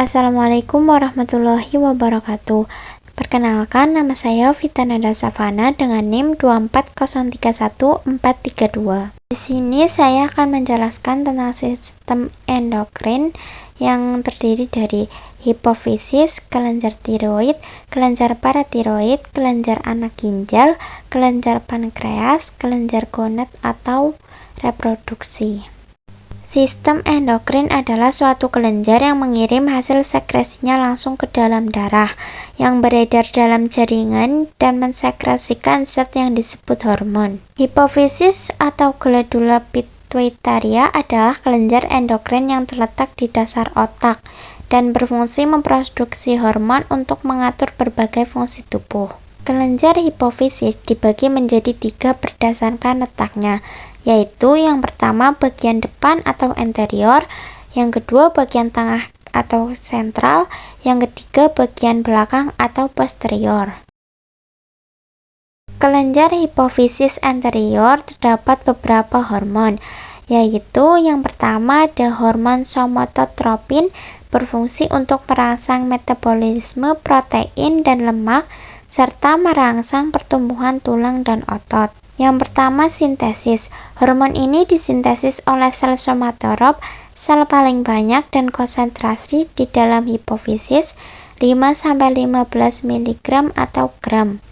Assalamualaikum warahmatullahi wabarakatuh. Perkenalkan, nama saya Vitananda Savana dengan NIM 240314432. Di sini saya akan menjelaskan tentang sistem endokrin yang terdiri dari hipofisis, kelenjar tiroid, kelenjar paratiroid, kelenjar anak ginjal, kelenjar pankreas, kelenjar gonad atau reproduksi. Sistem endokrin adalah suatu kelenjar yang mengirim hasil sekresinya langsung ke dalam darah, yang beredar dalam jaringan dan mensekresikan zat yang disebut hormon. Hipofisis atau glandula pituitaria adalah kelenjar endokrin yang terletak di dasar otak dan berfungsi memproduksi hormon untuk mengatur berbagai fungsi tubuh. Kelenjar hipofisis dibagi menjadi 3 berdasarkan letaknya, yaitu yang pertama bagian depan atau anterior, yang kedua bagian tengah atau sentral, yang ketiga bagian belakang atau posterior. Kelenjar hipofisis anterior terdapat beberapa hormon, yaitu yang pertama ada hormon somatotropin, berfungsi untuk merangsang metabolisme protein dan lemak serta merangsang pertumbuhan tulang dan otot. Yang pertama sintesis. Hormon ini disintesis oleh sel somatorop, sel paling banyak dan konsentrasi di dalam hipofisis 5-15 mg atau gram.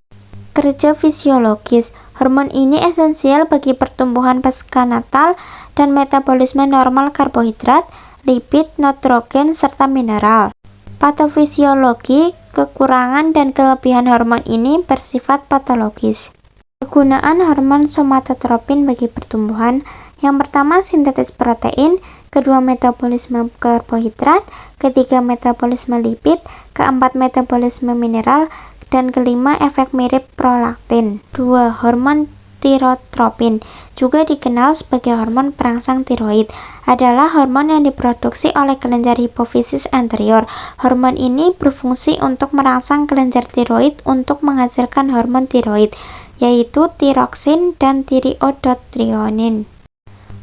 Kerja fisiologis. Hormon ini esensial bagi pertumbuhan pasca natal dan metabolisme normal karbohidrat, lipid, nitrogen, serta mineral. Patofisiologi. Kekurangan dan kelebihan hormon ini bersifat patologis. Kegunaan hormon somatotropin bagi pertumbuhan. Yang pertama sintetis protein, kedua metabolisme karbohidrat, ketiga metabolisme lipid, keempat metabolisme mineral, dan kelima efek mirip prolaktin. 2. Hormon tirotropin, juga dikenal sebagai hormon perangsang tiroid, adalah hormon yang diproduksi oleh kelenjar hipofisis anterior. Hormon ini berfungsi untuk merangsang kelenjar tiroid untuk menghasilkan hormon tiroid, yaitu tiroksin dan tiriodotropin.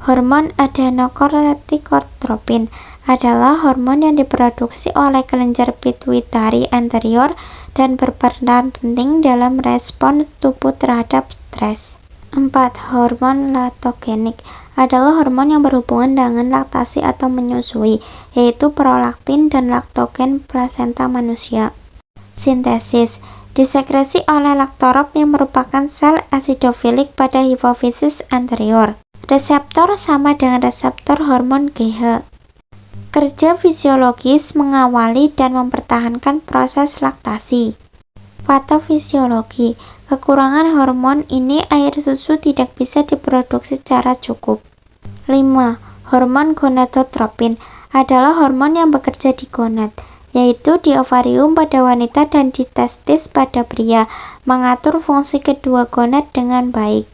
Hormon adenokortikotropin adalah hormon yang diproduksi oleh kelenjar pituitari anterior dan berperan penting dalam respons tubuh terhadap stres. 4. Hormon laktogenik adalah hormon yang berhubungan dengan laktasi atau menyusui, yaitu prolaktin dan laktogen plasenta manusia. Sintesis disekresi oleh laktorop yang merupakan sel asidofilik pada hipofisis anterior. Reseptor sama dengan reseptor hormon GH. Kerja fisiologis mengawali dan mempertahankan proses laktasi. Patofisiologi. Kekurangan hormon ini air susu tidak bisa diproduksi secara cukup. 5. Hormon gonadotropin adalah hormon yang bekerja di gonad, yaitu di ovarium pada wanita dan di testis pada pria, mengatur fungsi kedua gonad dengan baik.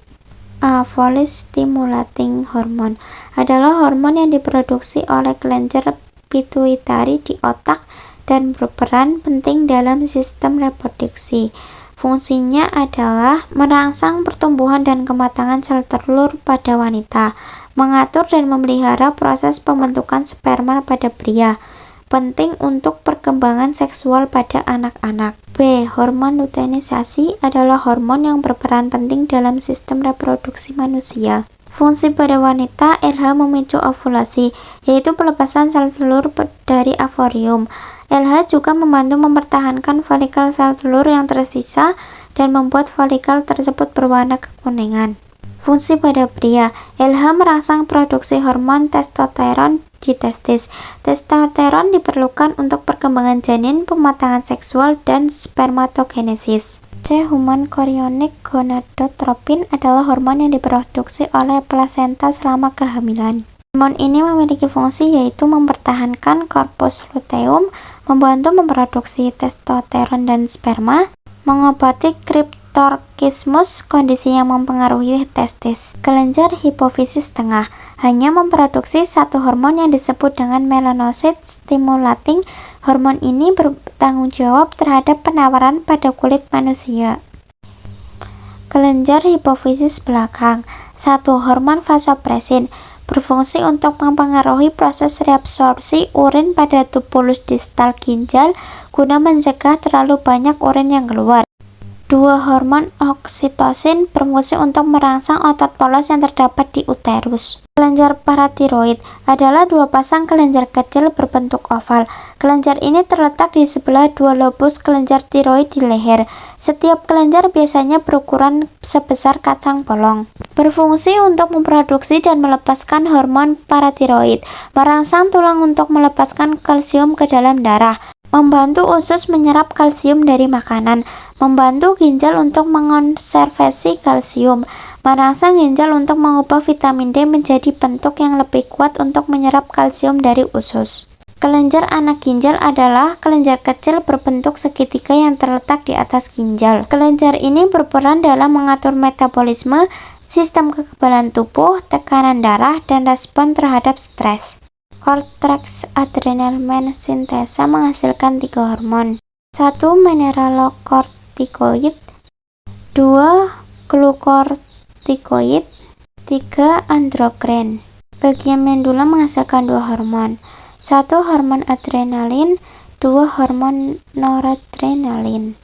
A. Follicle stimulating hormone adalah hormon yang diproduksi oleh kelenjar pituitari di otak dan berperan penting dalam sistem reproduksi. Fungsinya adalah merangsang pertumbuhan dan kematangan sel telur pada wanita, mengatur dan memelihara proses pembentukan sperma pada pria, penting untuk perkembangan seksual pada anak-anak. B. Hormon luteinisasi adalah hormon yang berperan penting dalam sistem reproduksi manusia. Fungsi pada wanita, LH memicu ovulasi, yaitu pelepasan sel telur dari ovarium. LH juga membantu mempertahankan folikel sel telur yang tersisa dan membuat folikel tersebut berwarna kekuningan. Fungsi pada pria, LH merangsang produksi hormon testosteron di testis. Testosteron diperlukan untuk perkembangan janin, pematangan seksual, dan spermatogenesis. C. Human chorionic gonadotropin adalah hormon yang diproduksi oleh plasenta selama kehamilan. Hormon ini memiliki fungsi yaitu mempertahankan korpus luteum, membantu memproduksi testosteron dan sperma, mengobati kriptorkismus, kondisi yang mempengaruhi testis. Kelenjar hipofisis tengah hanya memproduksi satu hormon yang disebut dengan melanocyte stimulating. Hormon ini bertanggung jawab terhadap penawaran pada kulit manusia. Kelenjar hipofisis belakang. 1. Hormon vasopresin berfungsi untuk mempengaruhi proses reabsorpsi urin pada tubulus distal ginjal guna mencegah terlalu banyak urin yang keluar. 2. Hormon oksitosin berfungsi untuk merangsang otot polos yang terdapat di uterus. Kelenjar paratiroid adalah dua pasang kelenjar kecil berbentuk oval. Kelenjar ini terletak di sebelah dua lobus kelenjar tiroid di leher. Setiap kelenjar biasanya berukuran sebesar kacang polong. Berfungsi untuk memproduksi dan melepaskan hormon paratiroid, merangsang tulang untuk melepaskan kalsium ke dalam darah, membantu usus menyerap kalsium dari makanan, membantu ginjal untuk mengonservasi kalsium, merangsang ginjal untuk mengubah vitamin D menjadi bentuk yang lebih kuat untuk menyerap kalsium dari usus. Kelenjar anak ginjal adalah kelenjar kecil berbentuk segitiga yang terletak di atas ginjal. Kelenjar ini berperan dalam mengatur metabolisme, sistem kekebalan tubuh, tekanan darah, dan respon terhadap stres. Korteks adrenal mensintesa menghasilkan 3 hormon. 1. Mineralokortikoid, 2. glukortikoid, 3. androkrin. Bagian mendula menghasilkan 2 hormon. 1. Hormon adrenalin, 2. Hormon noradrenalin.